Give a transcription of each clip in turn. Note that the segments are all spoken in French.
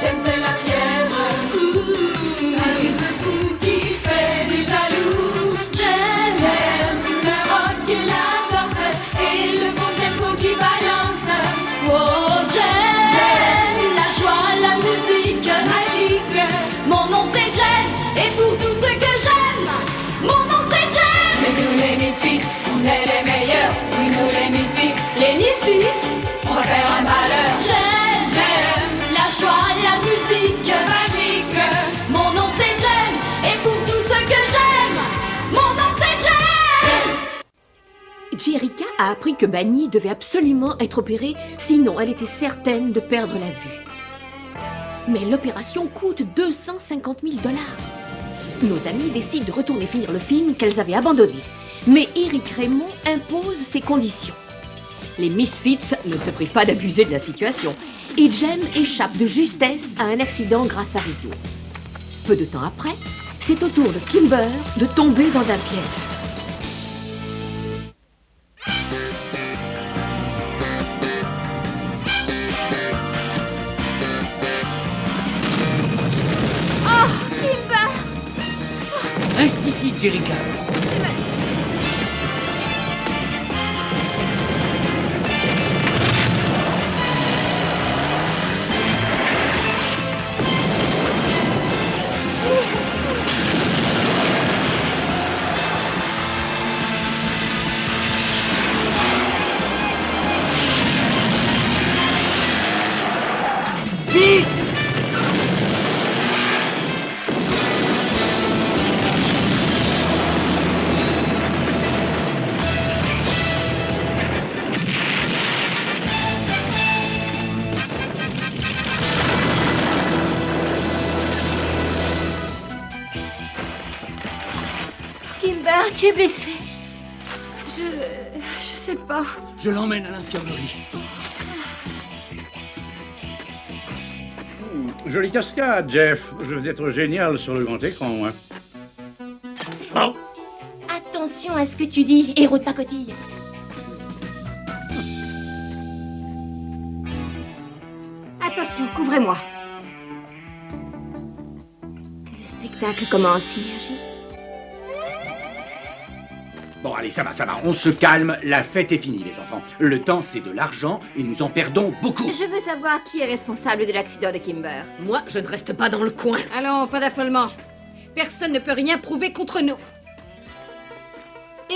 J'aime c'est la fièvre, un rythme fou qui fait des jaloux. J'aime le rock et la danse et le bon tempo qui balance. Oh, j'aime la joie, la musique magique. Mon nom c'est Jem et pour tout ce que j'aime, mon nom c'est Jem. Mais nous les Misfits, on est les meilleurs. Oui, nous les Misfits, les Misfits, on va faire un malheur. J'aime la joie, la musique magique. Mon nom c'est Jem et pour tout ce que j'aime, mon nom c'est Jem. Jerrica a appris que Bunny devait absolument être opérée, sinon elle était certaine de perdre la vue. Mais l'opération coûte 250 000 $. Nos amis décident de retourner finir le film qu'elles avaient abandonné. Mais Eric Raymond impose ses conditions. Les Misfits ne se privent pas d'abuser de la situation. Et Jem échappe de justesse à un accident grâce à Rio. Peu de temps après, c'est au tour de Kimber de tomber dans un piège. Reste ici, Jerrica. Vite! Kimber, tu es blessée. Je sais pas. Je l'emmène à l'infirmerie. Jolie cascade, Jeff. Je vais être génial sur le grand écran, hein. Oh. Attention à ce que tu dis, héros de pacotille. Attention, couvrez-moi. Que le spectacle commence, Synergie. Bon, allez, ça va, on se calme, la fête est finie, les enfants. Le temps, c'est de l'argent, et nous en perdons beaucoup. Je veux savoir qui est responsable de l'accident de Kimber. Moi, je ne reste pas dans le coin. Allons, pas d'affolement. Personne ne peut rien prouver contre nous.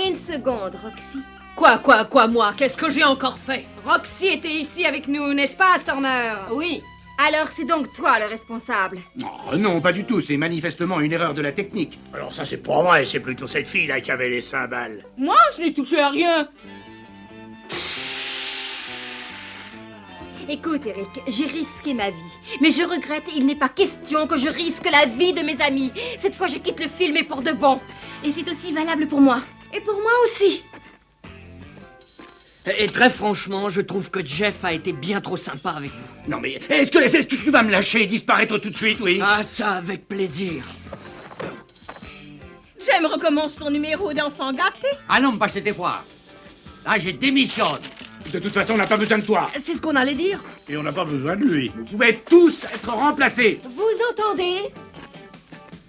Une seconde, Roxy. Quoi, moi? Qu'est-ce que j'ai encore fait? Roxy était ici avec nous, n'est-ce pas, Stormer? Oui. Alors c'est donc toi le responsable. Oh, non, pas du tout, c'est manifestement une erreur de la technique. Alors ça, c'est pas vrai, c'est plutôt cette fille-là qui avait les cymbales. Moi, je n'ai touché à rien. Écoute, Eric, j'ai risqué ma vie. Mais je regrette, il n'est pas question que je risque la vie de mes amis. Cette fois, je quitte le film et pour de bon. Et c'est aussi valable pour moi. Et pour moi aussi. Et très franchement, je trouve que Jeff a été bien trop sympa avec vous. Non mais, est-ce que tu vas me lâcher et disparaître tout de suite, oui? Ah, ça, avec plaisir. Jem recommence son numéro d'enfant gâté. Ah non, pas cette fois. Là, je démissionne. De toute façon, on n'a pas besoin de toi. C'est ce qu'on allait dire. Et on n'a pas besoin de lui. Vous pouvez tous être remplacés. Vous entendez?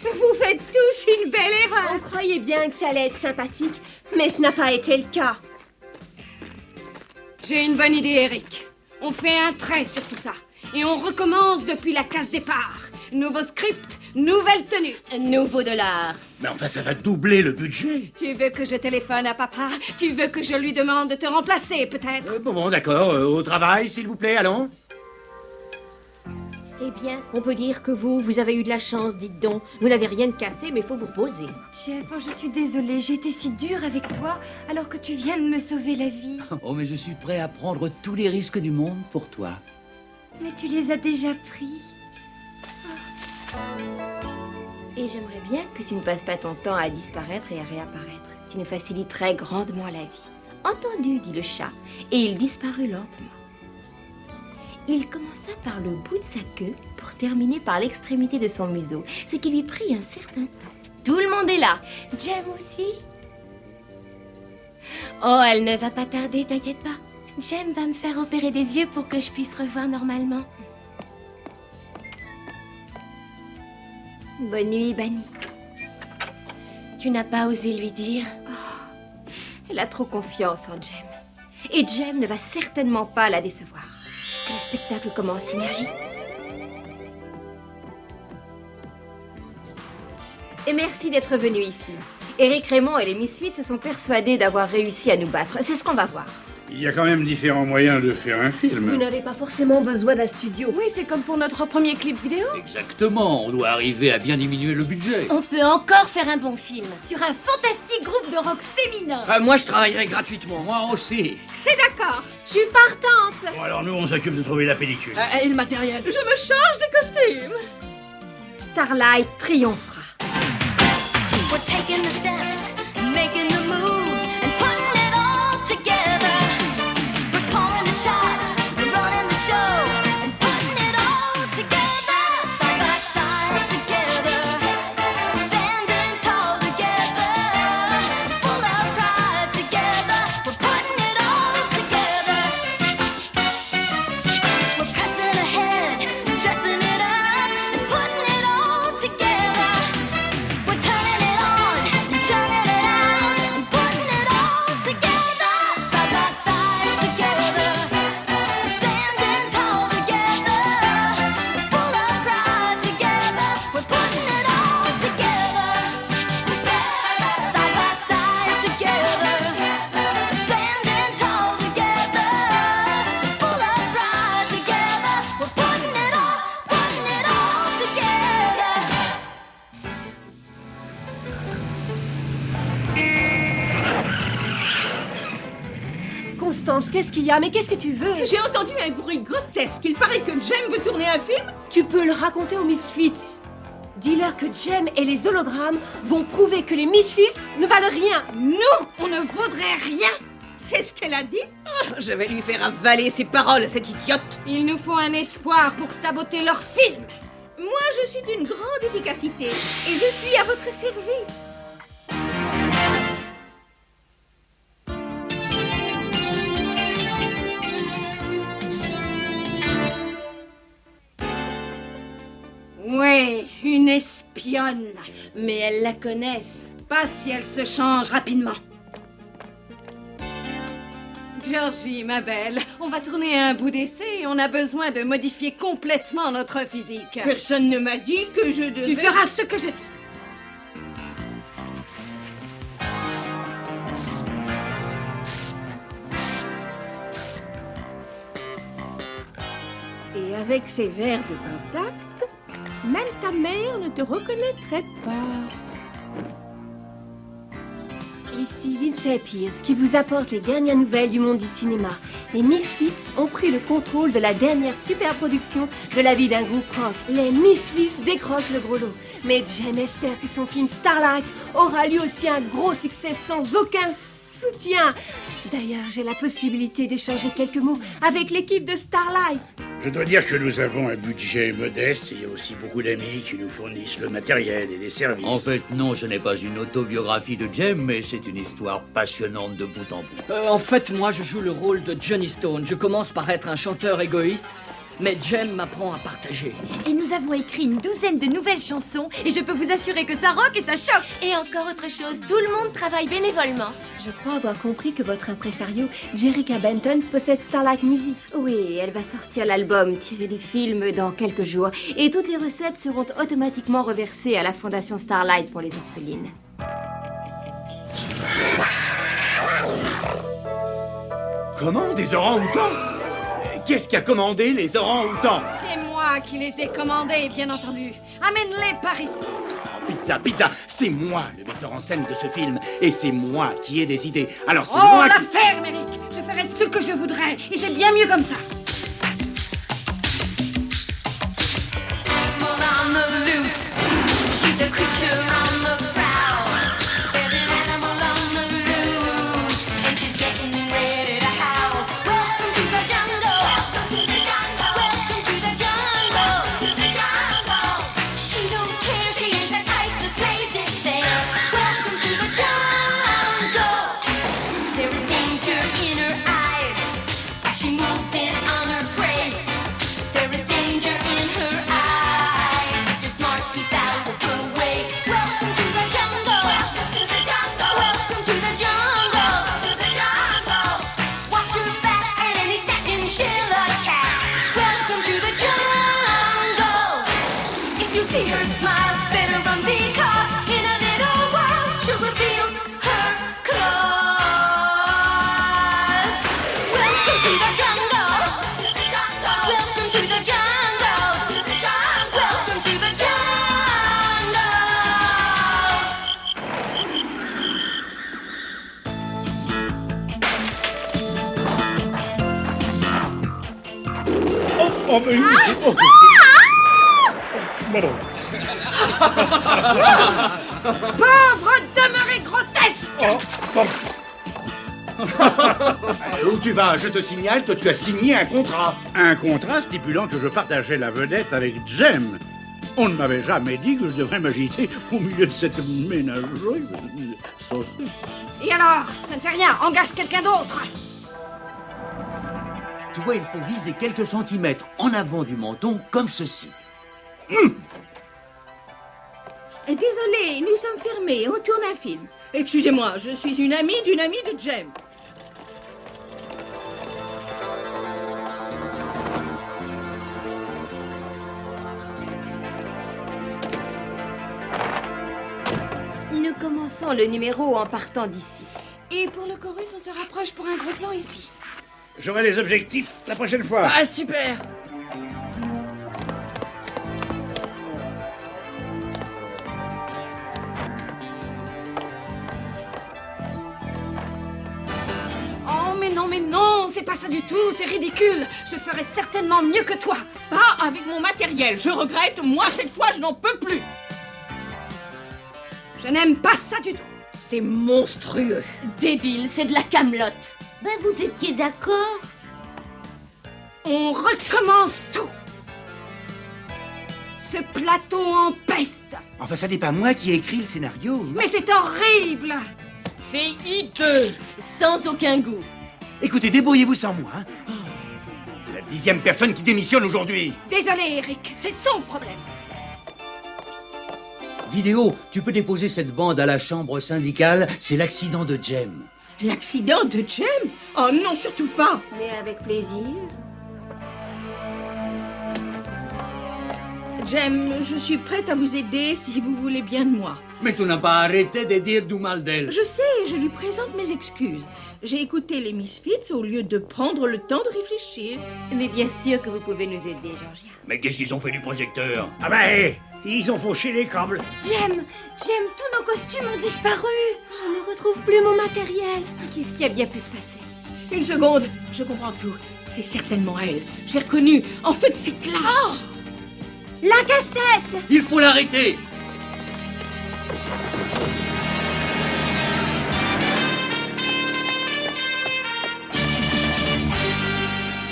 Vous faites tous une belle erreur. On croyait bien que ça allait être sympathique, mais ce n'a pas été le cas. J'ai une bonne idée, Eric. On fait un trait sur tout ça. Et on recommence depuis la case départ. Nouveau script, nouvelle tenue. Nouveau dollar. Mais enfin, ça va doubler le budget. Tu veux que je téléphone à papa? Tu veux que je lui demande de te remplacer, peut-être? Bon, d'accord, au travail, s'il vous plaît, allons. Eh bien, on peut dire que vous avez eu de la chance, dites donc. Vous n'avez rien de cassé, mais il faut vous reposer. Jeff, oh, je suis désolée, j'ai été si dure avec toi alors que tu viens de me sauver la vie. Oh, mais je suis prêt à prendre tous les risques du monde pour toi. Mais tu les as déjà pris. Et j'aimerais bien que tu ne passes pas ton temps à disparaître et à réapparaître. Tu nous faciliterais grandement la vie. Entendu, dit le chat, et il disparut lentement. Il commença par le bout de sa queue pour terminer par l'extrémité de son museau, ce qui lui prit un certain temps. Tout le monde est là. Jem aussi. Oh, elle ne va pas tarder, t'inquiète pas. Jem va me faire opérer des yeux pour que je puisse revoir normalement. Bonne nuit, Bunny. Tu n'as pas osé lui dire? Elle a trop confiance en Jem. Et Jem ne va certainement pas la décevoir. Que le spectacle commence, Synergie. Et merci d'être venu ici. Eric Raymond et les Misfits se sont persuadés d'avoir réussi à nous battre. C'est ce qu'on va voir. Il y a quand même différents moyens de faire un Vous film. n'avez pas forcément besoin d'un studio. Oui, c'est comme pour notre premier clip vidéo. Exactement, on doit arriver à bien diminuer le budget. On peut encore faire un bon film. Sur un fantastique groupe de rock féminin. Moi, je travaillerai gratuitement. Moi aussi. C'est d'accord. Je suis partante. Bon, alors nous, on s'occupe de trouver la pellicule. Et le matériel? Je me change de costume. Starlight triomphera. We're taking the steps, making the moves, and putting it all together. We're calling the shots, we're running the show, and putting it all together. Side by side together, standing tall together, full of pride together. We're putting it all together. We're pressing ahead, dressing it up, and putting it all together. We're turning it on and turning it out and putting it all together. Side by side together, standing tall together, full of pride together. We're putting it all together. Side by side together, standing tall together, full of pride together. We're putting it all together. Constance, qu'est-ce qu'il y a? Mais qu'est-ce que tu veux? J'ai entendu un bruit grotesque. Il paraît que Jem veut tourner un film. Tu peux le raconter aux Misfits. Dis-leur que Jem et les hologrammes vont prouver que les Misfits ne valent rien. Nous, on ne vaudrait rien. C'est ce qu'elle a dit. Je vais lui faire avaler ses paroles, cette idiote. Il nous faut un espoir pour saboter leur film. Moi, je suis d'une grande efficacité et je suis à votre service. Ouais, une espionne. Mais elles la connaissent. Pas si elle se change rapidement. Georgie, ma belle, on va tourner un bout d'essai et on a besoin de modifier complètement notre physique. Personne ne m'a dit que je devais... Tu feras ce que je dis. Et avec ces verres de contact, même ta mère ne te reconnaîtrait pas. Ici Lindsay Pierce qui vous apporte les dernières nouvelles du monde du cinéma. Les Misfits ont pris le contrôle de la dernière superproduction de la vie d'un groupe rock. Les Misfits décrochent le gros lot. Mais Jem espère que son film Starlight aura lui aussi un gros succès sans aucun soutien. D'ailleurs, j'ai la possibilité d'échanger quelques mots avec l'équipe de Starlight. Je dois dire que nous avons un budget modeste et il y a aussi beaucoup d'amis qui nous fournissent le matériel et les services. En fait, non, ce n'est pas une autobiographie de Jem, mais c'est une histoire passionnante de bout en bout. En fait, moi, je joue le rôle de Johnny Stone. Je commence par être un chanteur égoïste, mais Jem m'apprend à partager. Et nous avons écrit une douzaine de nouvelles chansons et je peux vous assurer que ça rock et ça choque. Et encore autre chose, tout le monde travaille bénévolement. Je crois avoir compris que votre impresario, Jerica Benton, possède Starlight Music. Oui, elle va sortir l'album tiré du film dans quelques jours. Et toutes les recettes seront automatiquement reversées à la Fondation Starlight pour les orphelines. Comment des orangs-outans? Qu'est-ce qui a commandé les orangs-outans? C'est moi qui les ai commandés, bien entendu. Amène-les par ici. Pizza, c'est moi le metteur en scène de ce film. Et c'est moi qui ai des idées. Alors c'est Oh, moi la qui... ferme, Eric. Je ferai ce que je voudrais. Et c'est bien mieux comme ça. On the loose. She's a creature on the prowl. There's an animal on the loose, and she's getting ready to howl. Welcome to the jungle. Welcome to the jungle. Welcome to the jungle. To the jungle. She don't care. She ain't the type that plays it fair. Welcome to the jungle. There is danger in her eyes as she moves in on her prey. There is danger in her eyes. If you're smart, keep out of her See her smile, better run because in a little while she'll reveal her claws. Welcome to the jungle. Welcome to the jungle. Welcome to the jungle. Oh, mais... oh, pardon. Pauvre demeuré grotesque! Oh, pardon. Où tu vas? Je te signale que tu as signé un contrat. Un contrat stipulant que je partageais la vedette avec Jem. On ne m'avait jamais dit que je devrais m'agiter au milieu de cette ménagerie. Sauceuse. Et alors? Ça ne fait rien, engage quelqu'un d'autre! Tu vois, il faut viser quelques centimètres en avant du menton, comme ceci. Désolé, nous sommes fermés, on tourne un film. Excusez-moi, je suis une amie d'une amie de Jem. Nous commençons le numéro en partant d'ici. Et pour le chorus, on se rapproche pour un gros plan ici. J'aurai les objectifs la prochaine fois. Ah, super! Oh, mais non, c'est pas ça du tout, c'est ridicule. Je ferai certainement mieux que toi. Pas avec mon matériel, je regrette, moi cette fois je n'en peux plus. Je n'aime pas ça du tout. C'est monstrueux. Débile, c'est de la camelote. Ben, vous étiez d'accord? On recommence tout. Ce plateau empeste. Enfin, ça n'est pas moi qui ai écrit le scénario. Mais c'est horrible. C'est hideux! Sans aucun goût. Écoutez, débrouillez-vous sans moi. Hein. Oh, c'est la 10e personne qui démissionne aujourd'hui. Désolé, Eric, c'est ton problème. Vidéo, tu peux déposer cette bande à la chambre syndicale, c'est l'accident de Jem. L'accident de Jem? Oh non, surtout pas. Mais avec plaisir. Jem, je suis prête à vous aider si vous voulez bien de moi. Mais tu n'as pas arrêté de dire du mal d'elle. Je sais, je lui présente mes excuses. J'ai écouté les Misfits au lieu de prendre le temps de réfléchir. Mais bien sûr que vous pouvez nous aider, Georgia. Mais qu'est-ce qu'ils ont fait du projecteur? Ah bah, hé, ils ont fauché les câbles. Jem, tous nos costumes ont disparu. Je ne retrouve plus mon matériel. Qu'est-ce qui a bien pu se passer? Une seconde, je comprends tout. C'est certainement elle. Je l'ai reconnue. En fait, c'est Clash. La cassette! Il faut l'arrêter!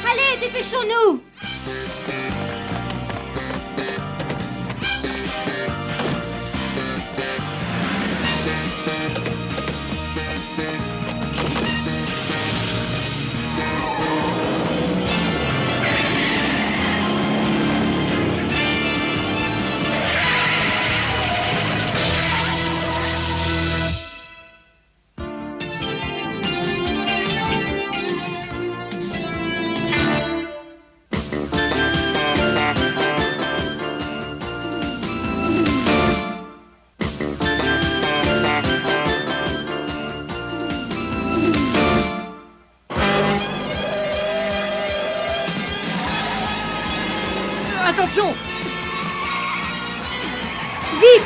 Allez, dépêchons-nous! Attention! Vite!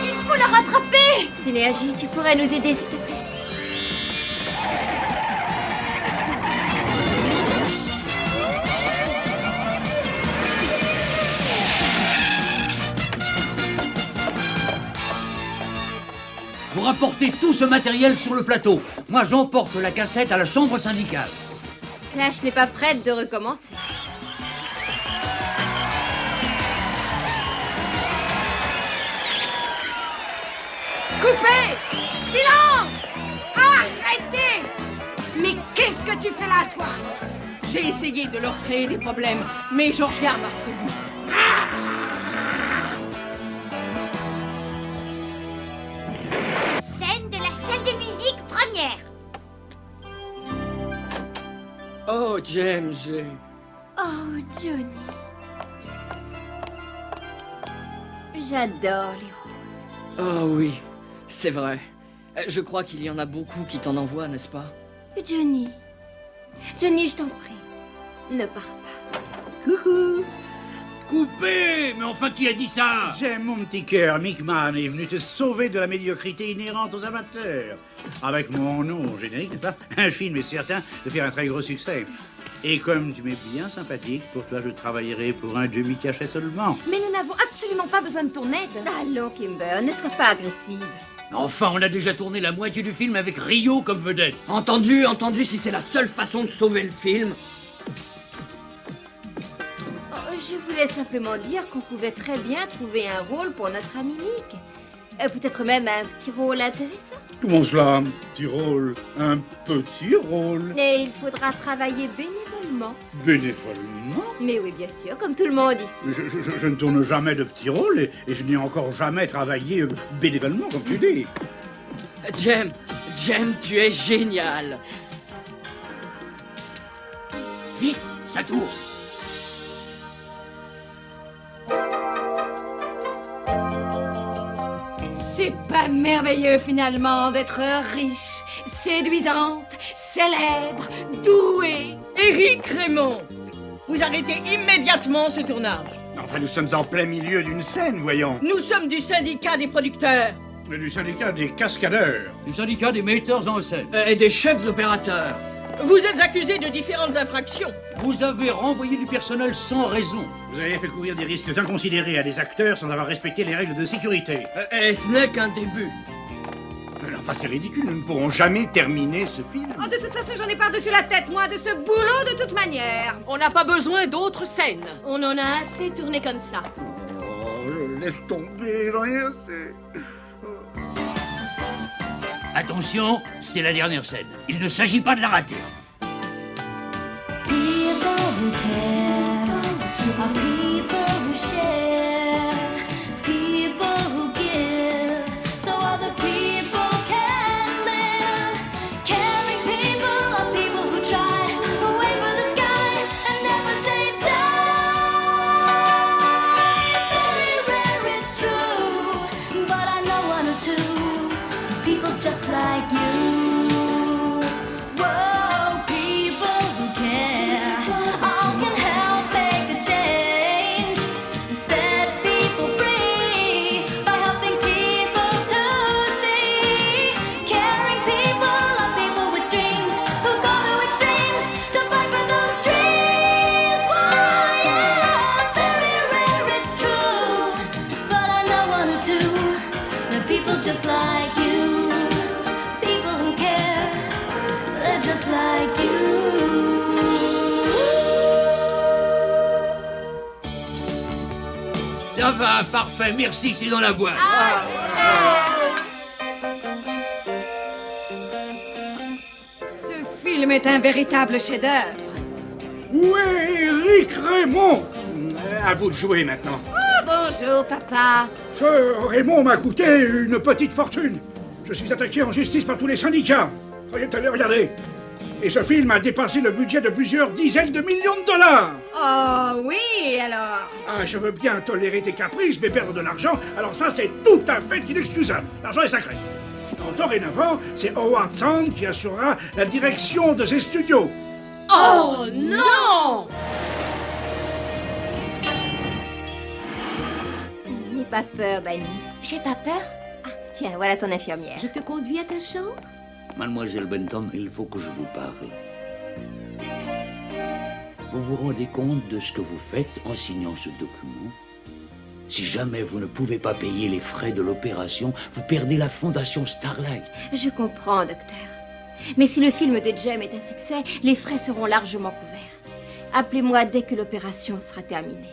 Il faut la rattraper! Synergie, tu pourrais nous aider, s'il te plaît? Vous rapportez tout ce matériel sur le plateau. Moi, j'emporte la cassette à la chambre syndicale. Clash n'est pas prête de recommencer. Coupez! Silence! Arrêtez! Mais qu'est-ce que tu fais là, toi? J'ai essayé de leur créer des problèmes, mais Georgia m'a prévenu. Jem, j'ai... Oh, Johnny. J'adore les roses. Oh oui, c'est vrai. Je crois qu'il y en a beaucoup qui t'en envoient, n'est-ce pas? Johnny. Johnny, je t'en prie. Ne pars pas. Coucou. Coupé! Mais enfin, qui a dit ça? Jem, mon petit cœur, Mickman est venu te sauver de la médiocrité inhérente aux amateurs. Avec mon nom au générique, n'est-ce pas? Un film est certain de faire un très gros succès. Et comme tu m'es bien sympathique, pour toi je travaillerai pour un demi-cachet seulement. Mais nous n'avons absolument pas besoin de ton aide. Allons, Kimber, ne sois pas agressive. Enfin, on a déjà tourné la moitié du film avec Rio comme vedette. Entendu, si c'est la seule façon de sauver le film. Oh, je voulais simplement dire qu'on pouvait très bien trouver un rôle pour notre ami Mick. Peut-être même un petit rôle intéressant. Comment cela? Un petit rôle? Un petit rôle? Et il faudra travailler bénévolement. Bénévolement? Mais oui, bien sûr, comme tout le monde ici. Je ne tourne jamais de petits rôles et je n'ai encore jamais travaillé bénévolement, comme tu dis. Jem, tu es génial. Vite, ça tourne. C'est pas merveilleux finalement d'être riche, séduisante, célèbre, douée. Éric Raymond, vous arrêtez immédiatement ce tournage. Enfin, nous sommes en plein milieu d'une scène, voyons. Nous sommes du syndicat des producteurs. Et du syndicat des cascadeurs. Du syndicat des metteurs en scène. Et des chefs opérateurs. Vous êtes accusés de différentes infractions. Vous avez renvoyé du personnel sans raison. Vous avez fait courir des risques inconsidérés à des acteurs sans avoir respecté les règles de sécurité. Et ce n'est qu'un début. Mais enfin, c'est ridicule, nous ne pourrons jamais terminer ce film. Oh, de toute façon, j'en ai par-dessus la tête, moi, de ce boulot de toute manière. On n'a pas besoin d'autres scènes. On en a assez tourné comme ça. Oh, je laisse tomber, rien, c'est... Attention, c'est la dernière scène. Il ne s'agit pas de la rater. Just like you. Whoa, people who care all can help make a change. Set people free by helping people to see. Caring people are people with dreams who go to extremes to fight for those dreams. Why, yeah, very rare it's true, but I know one or two. They're people just like you. Ça va, parfait, merci, c'est dans la boîte. Ce film est un véritable chef-d'œuvre. Où est Éric Raymond? À vous de jouer maintenant. Oh, bonjour, papa. Ce Raymond m'a coûté une petite fortune. Je suis attaqué en justice par tous les syndicats. Regardez. Et ce film a dépassé le budget de plusieurs dizaines de millions de dollars. Oh, oui, alors. Ah, je veux bien tolérer tes caprices, mais perdre de l'argent, alors ça, c'est tout à fait inexcusable. L'argent est sacré. Donc, dorénavant, c'est Howard Sand qui assurera la direction de ces studios. Oh, non! N'aie pas peur, Bunny. J'ai pas peur. Ah, tiens, voilà ton infirmière. Je te conduis à ta chambre. Mademoiselle Benton, il faut que je vous parle. Vous vous rendez compte de ce que vous faites en signant ce document? Si jamais vous ne pouvez pas payer les frais de l'opération, vous perdez la fondation Starlight. Je comprends, docteur. Mais si le film de Jem est un succès, les frais seront largement couverts. Appelez-moi dès que l'opération sera terminée.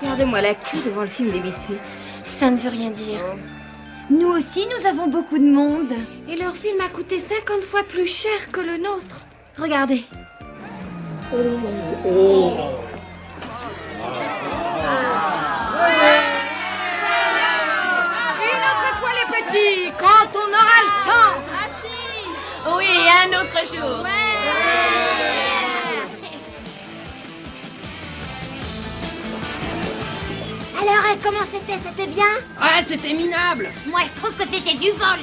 Regardez-moi la queue devant le film des Misfits. Ça ne veut rien dire. Nous aussi, nous avons beaucoup de monde. Et leur film a coûté 50 fois plus cher que le nôtre. Regardez. Betty, quand on aura le temps. Oui, un autre jour. Alors, comment c'était? C'était bien? Ah, c'était minable. Moi, je trouve que c'était du vol.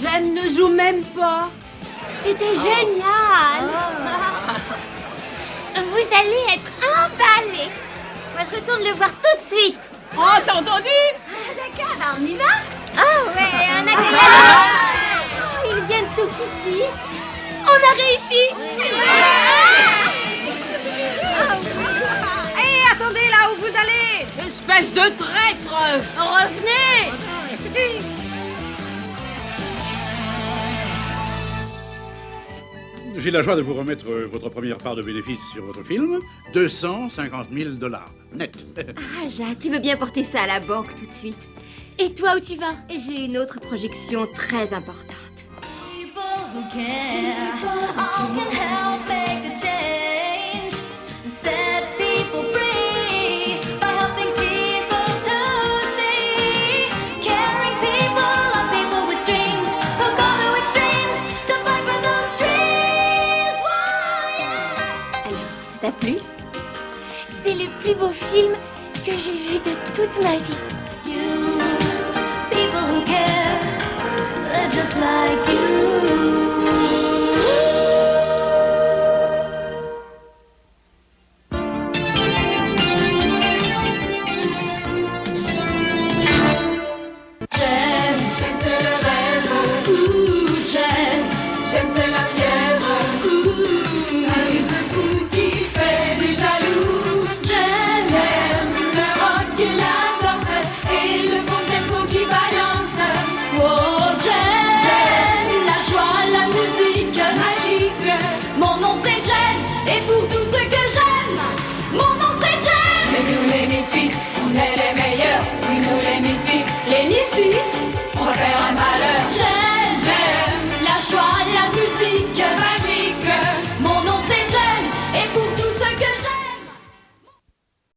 Jem ne joue même pas. C'était génial. Vous allez être emballés. Moi, je retourne le voir tout de suite. Oh, t'as entendu? Ah, d'accord, alors on y va? Ah ouais, on a gagné. Oh, ils viennent tous ici. On a réussi. Hé, attendez là où vous allez. Espèce de traître. Revenez. J'ai la joie de vous remettre votre première part de bénéfice sur votre film. 250 000 $. Net. Ah, Jacques, tu veux bien porter ça à la banque tout de suite? Et toi, où tu vas? J'ai une autre projection très importante. People who care, all can help make a change. Set people free by helping people to see. Caring people are people with dreams who go to extremes to fight for those dreams. Why, yeah. Alors, ça t'a plu? C'est le plus beau film que j'ai vu de toute ma vie. You, people who care, they're just like you. J'aime, c'est le rêve. J'aime, c'est la fièvre.